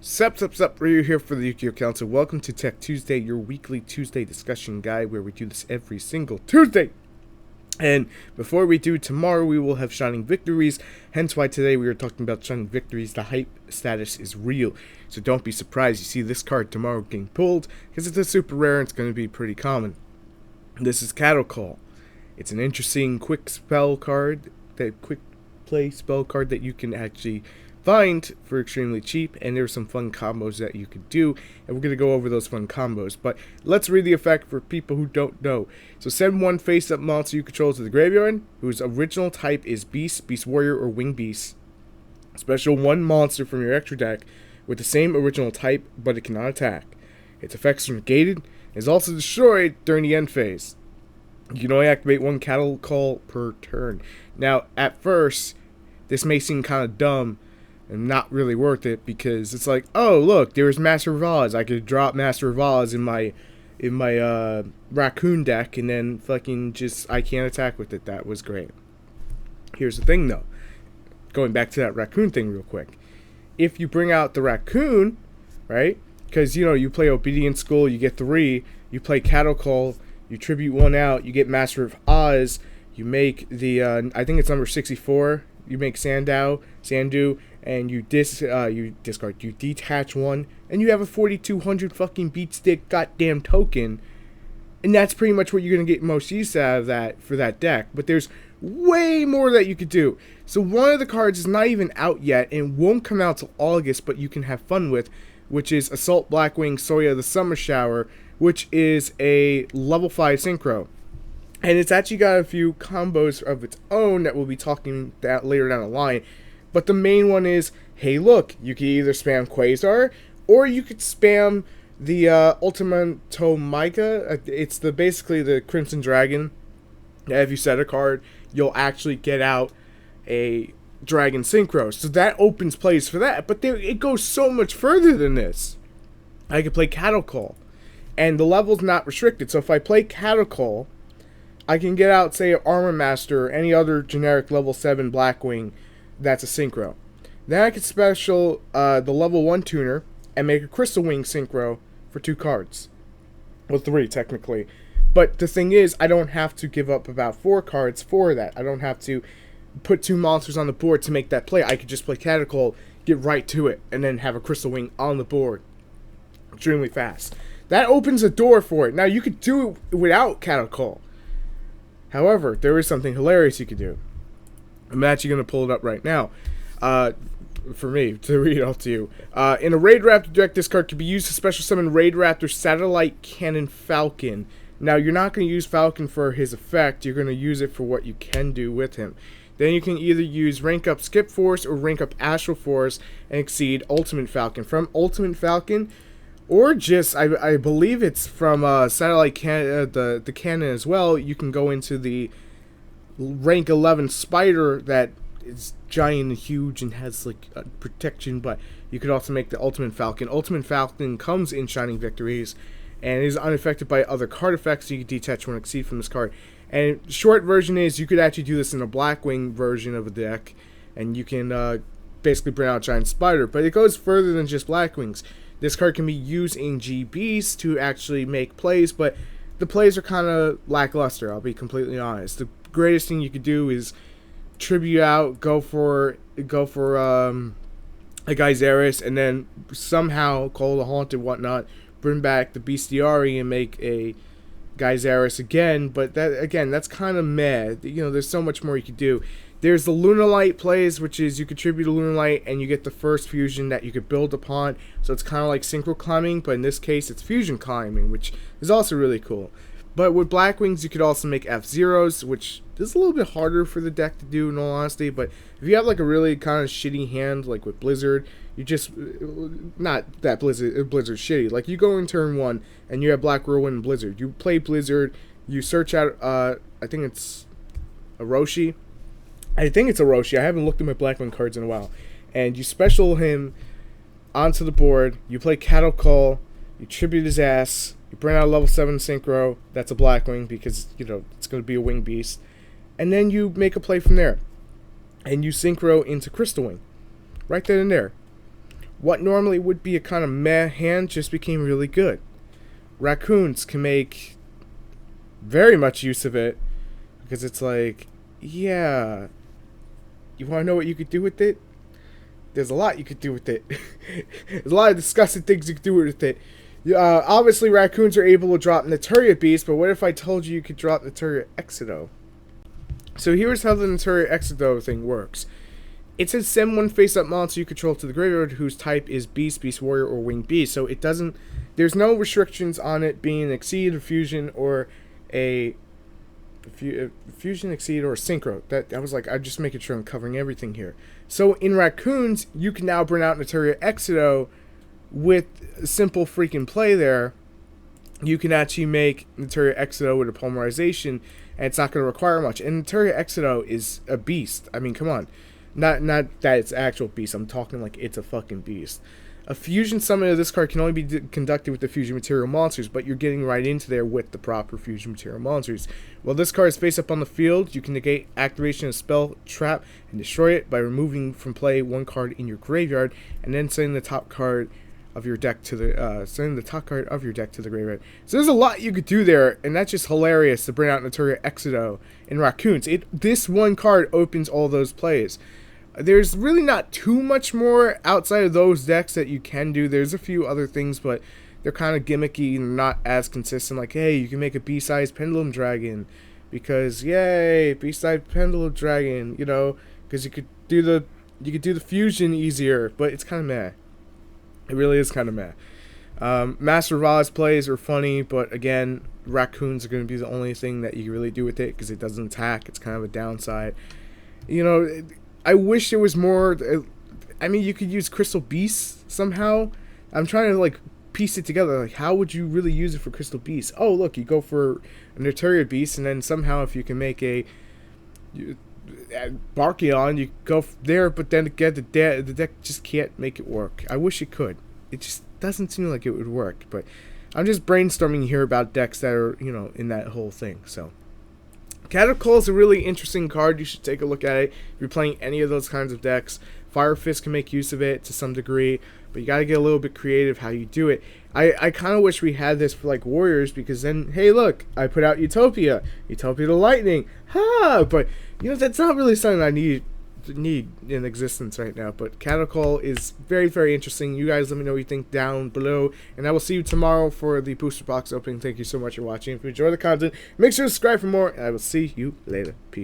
Sup, Ryu here for the Yugioh Council. Welcome to Tech Tuesday, your weekly Tuesday discussion guide where we do this every single Tuesday. And before we do, tomorrow we will have Shining Victories, hence why today we are talking about Shining Victories. The hype status is real, so don't be surprised you see this card tomorrow getting pulled, because it's a super rare and it's going to be pretty common. This is Cattle Call. It's an interesting quick spell card, that quick play spell card that you can actually find for extremely cheap, and there's some fun combos that you could do, and we're going to go over those fun combos. But let's read the effect for people who don't know. So send one face-up monster you control to the graveyard, whose original type is Beast, Beast Warrior, or Wing Beast. Special one monster from your extra deck with the same original type, but it cannot attack. Its effects are negated, and is also destroyed during the end phase. You can only activate one Cattle Call per turn. Now, at first, this may seem kind of dumb, and not really worth it, because it's like, oh look, there's Master of Oz. I could drop Master of Oz in my Raccoon deck, and then fucking just I can't attack with it. That was great. Here's the thing though, going back to that Raccoon thing real quick. If you bring out the Raccoon, right? Because you play Obedience School, you get 3. You play Cattle Call, you tribute 1 out, you get Master of Oz. You make the I think it's number 64. You make Sandu, and you discard. You detach 1, and you have a 4200 fucking beat stick goddamn token, and that's pretty much what you're gonna get most use out of that for that deck. But there's way more that you could do. So one of the cards is not even out yet and won't come out till August, but you can have fun with, which is Assault Blackwing Soya the Summer Shower, which is a level 5 synchro. And it's actually got a few combos of its own that we'll be talking about later down the line. But the main one is, hey look, you can either spam Quasar, or you could spam the Ultimato Micah. It's basically the Crimson Dragon. If you set a card, you'll actually get out a Dragon Synchro. So that opens plays for that. But it goes so much further than this. I could play Cattle Call, and the level's not restricted. So if I play Cattle Call, I can get out, say, Armor Master or any other generic level 7 Blackwing that's a synchro. Then I can special the level 1 tuner and make a Crystal Wing synchro for 2 cards. Well, 3 technically. But the thing is, I don't have to give up about 4 cards for that. I don't have to put 2 monsters on the board to make that play. I could just play Cattle Call, get right to it, and then have a Crystal Wing on the board extremely fast. That opens a door for it. Now, you could do it without Cattle Call. However, there is something hilarious you could do. I'm actually going to pull it up right now for me to read off to you. In a Raid Raptor deck, this card can be used to special summon Raid Raptor Satellite Cannon Falcon. Now, you're not going to use Falcon for his effect. You're going to use it for what you can do with him. Then you can either use Rank Up Skip Force or Rank Up Astral Force and exceed Ultimate Falcon. From Ultimate Falcon, or just, I believe it's from Satellite Cannon, the cannon as well, you can go into the rank 11 Spider that is giant and huge and has like protection, but you could also make the Ultimate Falcon. Ultimate Falcon comes in Shining Victories and is unaffected by other card effects, so you can detach one exceed from this card. And short version is, you could actually do this in a Blackwing version of a deck, and you can basically bring out Giant Spider, but it goes further than just Blackwings. This card can be used in GBs to actually make plays, but the plays are kind of lackluster, I'll be completely honest. The greatest thing you could do is tribute out, go for a Geyseris, and then somehow call the Haunted whatnot, bring back the Bestiary and make a Geyseris again. But that's kind of meh. There's so much more you could do. There's the Lunalight plays, which is you contribute a Lunalight and you get the first fusion that you could build upon. So it's kind of like Synchro Climbing, but in this case it's Fusion Climbing, which is also really cool. But with Blackwings, you could also make F-Zeros, which is a little bit harder for the deck to do, in all honesty. But if you have like a really kind of shitty hand, like with Blizzard, you just, not that Blizzard's shitty. Like, you go in turn 1 and you have Black Whirlwind and Blizzard. You play Blizzard, you search out, I think it's Orochi. I haven't looked at my Blackwing cards in a while. And you special him onto the board. You play Cattle Call. You tribute his ass. You bring out a level 7 synchro. That's a Blackwing because, it's going to be a Wing Beast. And then you make a play from there. And you synchro into Crystal Wing. Right then and there. what normally would be a kind of meh hand just became really good. Raccoons can make very much use of it, because it's like, yeah, you want to know what you could do with it? There's a lot you could do with it. There's a lot of disgusting things you could do with it. Obviously, raccoons are able to drop Naturia Beast, but what if I told you could drop Naturia Exodo? So here's how the Naturia Exodo thing works. It says send one face-up monster you control to the graveyard whose type is Beast, Beast Warrior, or Winged Beast. So it doesn't, there's no restrictions on it being an Exceed, a Fusion, or a Fusion, Exceed, or a Synchro. I was like, I'm just making sure I'm covering everything here. So in Raccoons, you can now bring out Naturia Exodo with a simple freaking play there. You can actually make Naturia Exodo with a Polymerization, and it's not going to require much. And Naturia Exodo is a beast. I mean, come on. Not that it's actual beast. I'm talking like it's a fucking beast. A fusion summon of this card can only be conducted with the fusion material monsters, but you're getting right into there with the proper fusion material monsters. While this card is face up on the field, you can negate activation of spell, trap, and destroy it by removing from play one card in your graveyard, and then sending the top card of your deck to the graveyard. So there's a lot you could do there, and that's just hilarious to bring out Naturia Exodo in Raccoons. This one card opens all those plays. There's really not too much more outside of those decks that you can do. There's a few other things, but they're kind of gimmicky and not as consistent. Like, hey, you can make a B-sized Pendulum Dragon because, yay, B-sized Pendulum Dragon, you know, because you could do the fusion easier, but it's kind of meh. It really is kind of meh. Master Vaz plays are funny, but again, Raccoons are going to be the only thing that you can really do with it because it doesn't attack. It's kind of a downside. You know, I wish there was more. I mean, you could use Crystal Beasts somehow. I'm trying to like piece it together. Like, how would you really use it for Crystal Beasts? Oh, look, you go for a Naturia Beast, and then somehow if you can make a Barkion, you go there. But then again, the deck just can't make it work. I wish it could. It just doesn't seem like it would work. But I'm just brainstorming here about decks that are, you know, in that whole thing. So. Catacol is a really interesting card. You should take a look at it if you're playing any of those kinds of decks. Fire Fist can make use of it to some degree, but you got to get a little bit creative how you do it. I kind of wish we had this for like Warriors, because then, hey, look, I put out Utopia the Lightning, but you know, that's not really something I need in existence right now. But Catacol is very, very interesting. You guys let me know what you think down below, and I will see you tomorrow for the booster box opening. Thank you so much for watching. If you enjoy the content, make sure to subscribe for more, and I will see you later. Peace.